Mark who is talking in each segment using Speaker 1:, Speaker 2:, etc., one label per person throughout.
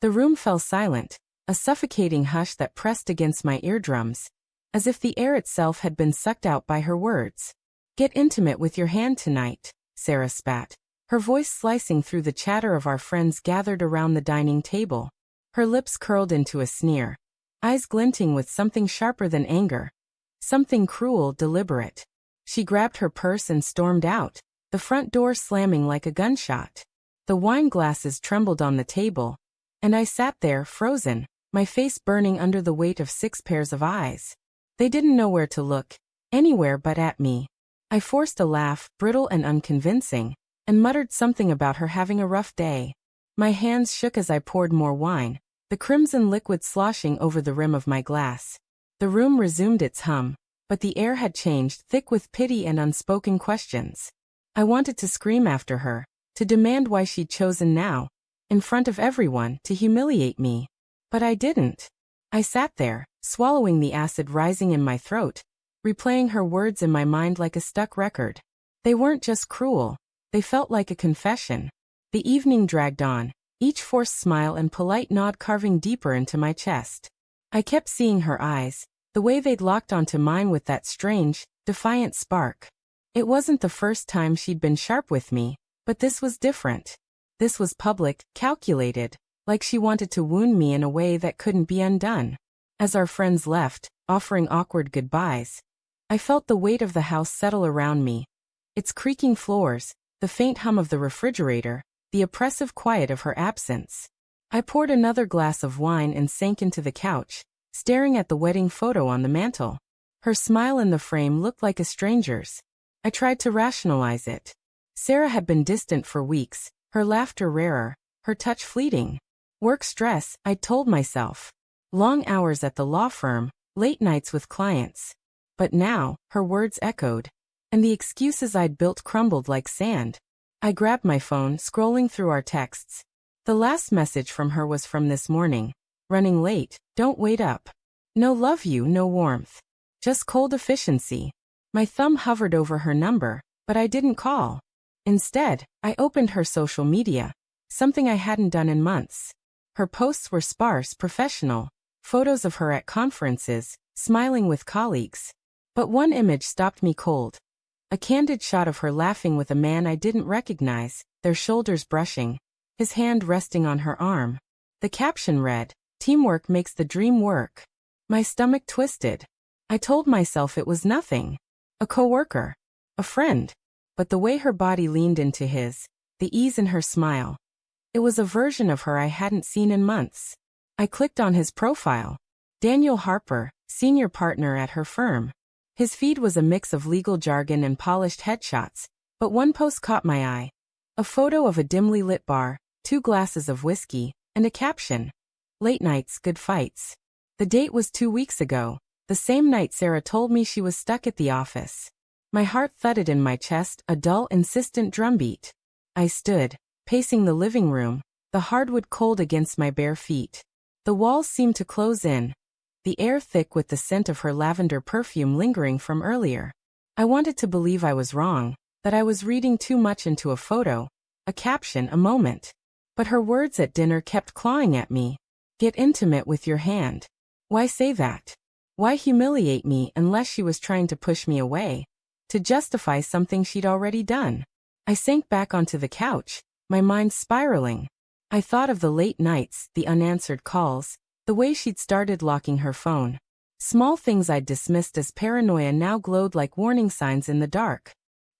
Speaker 1: The room fell silent, a suffocating hush that pressed against my eardrums, as if the air itself had been sucked out by her words. "Get intimate with your hand tonight," Sarah spat, her voice slicing through the chatter of our friends gathered around the dining table. Her lips curled into a sneer, eyes glinting with something sharper than anger, something cruel, deliberate. She grabbed her purse and stormed out, the front door slamming like a gunshot. The wine glasses trembled on the table, and I sat there, frozen, my face burning under the weight of 6 pairs of eyes. They didn't know where to look, anywhere but at me. I forced a laugh, brittle and unconvincing, and muttered something about her having a rough day. My hands shook as I poured more wine, the crimson liquid sloshing over the rim of my glass. The room resumed its hum, but the air had changed, thick with pity and unspoken questions. I wanted to scream after her, to demand why she'd chosen now, in front of everyone, to humiliate me. But I didn't. I sat there, swallowing the acid rising in my throat, replaying her words in my mind like a stuck record. They weren't just cruel, they felt like a confession. The evening dragged on, each forced smile and polite nod carving deeper into my chest. I kept seeing her eyes, the way they'd locked onto mine with that strange, defiant spark. It wasn't the first time she'd been sharp with me, but this was different. This was public, calculated, like she wanted to wound me in a way that couldn't be undone. As our friends left, offering awkward goodbyes, I felt the weight of the house settle around me. Its creaking floors, the faint hum of the refrigerator, the oppressive quiet of her absence. I poured another glass of wine and sank into the couch, staring at the wedding photo on the mantel. Her smile in the frame looked like a stranger's. I tried to rationalize it. Sarah had been distant for weeks, her laughter rarer, her touch fleeting. Work stress, I told myself. Long hours at the law firm, late nights with clients. But now, her words echoed, and the excuses I'd built crumbled like sand. I grabbed my phone, scrolling through our texts. The last message from her was from this morning. "Running late, don't wait up. No love you, no warmth. Just cold efficiency." My thumb hovered over her number, but I didn't call. Instead, I opened her social media, something I hadn't done in months. Her posts were sparse, professional, photos of her at conferences, smiling with colleagues. But one image stopped me cold. A candid shot of her laughing with a man I didn't recognize, their shoulders brushing, his hand resting on her arm. The caption read, "Teamwork makes the dream work." My stomach twisted. I told myself it was nothing. A coworker. A friend. But the way her body leaned into his, the ease in her smile. It was a version of her I hadn't seen in months. I clicked on his profile. Daniel Harper, senior partner at her firm. His feed was a mix of legal jargon and polished headshots, but one post caught my eye. A photo of a dimly lit bar, 2 glasses of whiskey, and a caption. "Late nights, good fights." The date was 2 weeks ago, the same night Sarah told me she was stuck at the office. My heart thudded in my chest, a dull, insistent drumbeat. I stood, pacing the living room, the hardwood cold against my bare feet. The walls seemed to close in, the air thick with the scent of her lavender perfume lingering from earlier. I wanted to believe I was wrong, that I was reading too much into a photo, a caption, a moment. But her words at dinner kept clawing at me. "Get intimate with your hand." Why say that? Why humiliate me unless she was trying to push me away, to justify something she'd already done? I sank back onto the couch, my mind spiraling. I thought of the late nights, the unanswered calls, the way she'd started locking her phone. Small things I'd dismissed as paranoia now glowed like warning signs in the dark.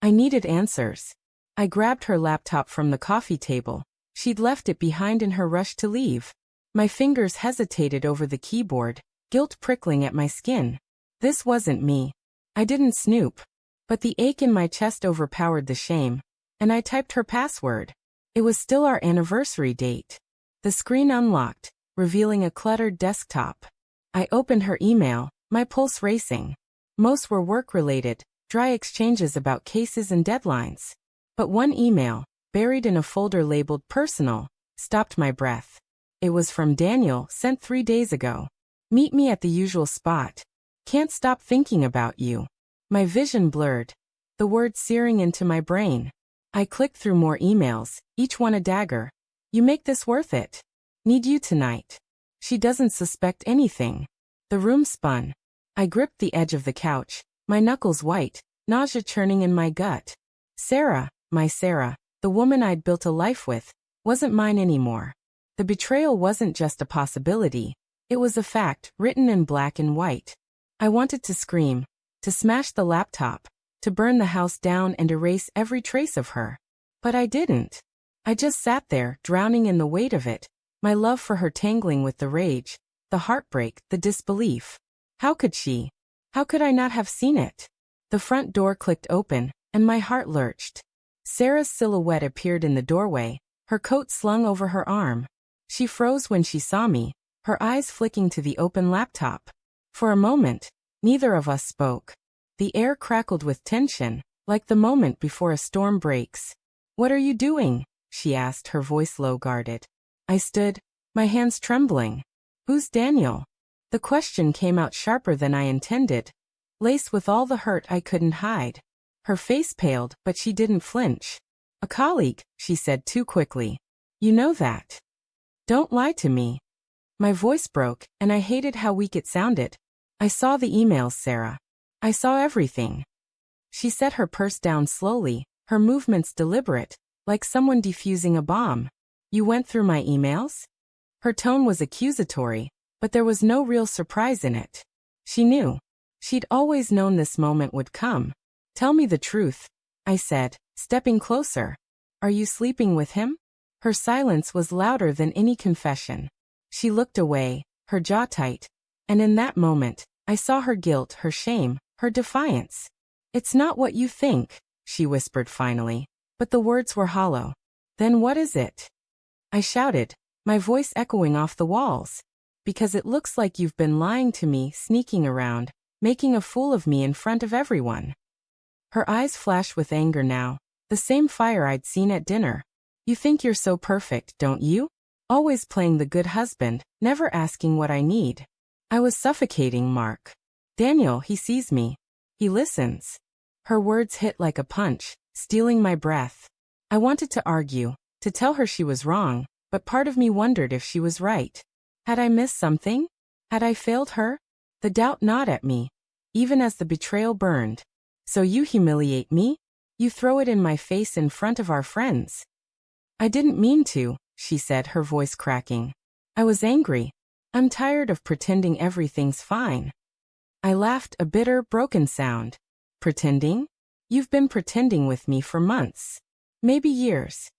Speaker 1: I needed answers. I grabbed her laptop from the coffee table. She'd left it behind in her rush to leave. My fingers hesitated over the keyboard, guilt prickling at my skin. This wasn't me. I didn't snoop. But the ache in my chest overpowered the shame, and I typed her password. It was still our anniversary date. The screen unlocked, revealing a cluttered desktop. I opened her email, my pulse racing. Most were work-related, dry exchanges about cases and deadlines. But one email, buried in a folder labeled personal, stopped my breath. It was from Daniel, sent 3 days ago. "Meet me at the usual spot. Can't stop thinking about you." My vision blurred, the words searing into my brain. I clicked through more emails, each one a dagger. "You make this worth it." Need you tonight. She doesn't suspect anything. The room spun. I gripped the edge of the couch, my knuckles white, nausea churning in my gut. Sarah, my Sarah, the woman I'd built a life with, wasn't mine anymore. The betrayal wasn't just a possibility. It was a fact, written in black and white. I wanted to scream, to smash the laptop, to burn the house down and erase every trace of her. But I didn't. I just sat there, drowning in the weight of it, my love for her tangling with the rage, the heartbreak, the disbelief. How could she? How could I not have seen it? The front door clicked open, and my heart lurched. Sarah's silhouette appeared in the doorway, her coat slung over her arm. She froze when she saw me, her eyes flicking to the open laptop. For a moment, neither of us spoke. The air crackled with tension, like the moment before a storm breaks. "What are you doing?" she asked, her voice low-guarded. I stood, my hands trembling. "Who's Daniel?" The question came out sharper than I intended, laced with all the hurt I couldn't hide. Her face paled, but she didn't flinch. "A colleague," she said too quickly. "You know that. Don't lie to me." My voice broke, and I hated how weak it sounded. "I saw the emails, Sarah. I saw everything." She set her purse down slowly, her movements deliberate, like someone defusing a bomb. "You went through my emails?" Her tone was accusatory, but there was no real surprise in it. She knew. She'd always known this moment would come. "Tell me the truth," I said, stepping closer. "Are you sleeping with him?" Her silence was louder than any confession. She looked away, her jaw tight, and in that moment, I saw her guilt, her shame, her defiance. "It's not what you think," she whispered finally, but the words were hollow. "Then what is it?" I shouted, my voice echoing off the walls. "Because it looks like you've been lying to me, sneaking around, making a fool of me in front of everyone." Her eyes flashed with anger now, the same fire I'd seen at dinner. "You think you're so perfect, don't you? Always playing the good husband, never asking what I need." I was suffocating, Mark. "Daniel, he sees me. He listens." Her words hit like a punch, stealing my breath. I wanted to argue, to tell her she was wrong, but part of me wondered if she was right. Had I missed something? Had I failed her? The doubt gnawed at me, even as the betrayal burned. "So you humiliate me? You throw it in my face in front of our friends." "I didn't mean to," she said, her voice cracking. "I was angry. I'm tired of pretending everything's fine." I laughed, a bitter, broken sound. "Pretending? You've been pretending with me for months. Maybe years."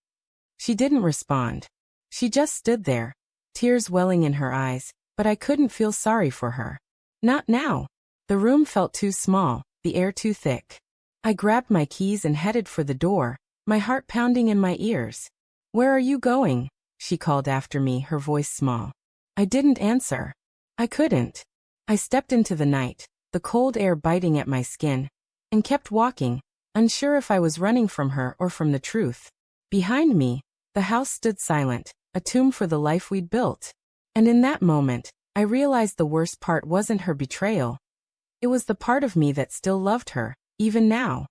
Speaker 1: She didn't respond. She just stood there, tears welling in her eyes, but I couldn't feel sorry for her. Not now. The room felt too small, the air too thick. I grabbed my keys and headed for the door, my heart pounding in my ears. "Where are you going?" she called after me, her voice small. I didn't answer. I couldn't. I stepped into the night, the cold air biting at my skin, and kept walking, unsure if I was running from her or from the truth. Behind me, the house stood silent, a tomb for the life we'd built. And in that moment, I realized the worst part wasn't her betrayal. It was the part of me that still loved her, even now.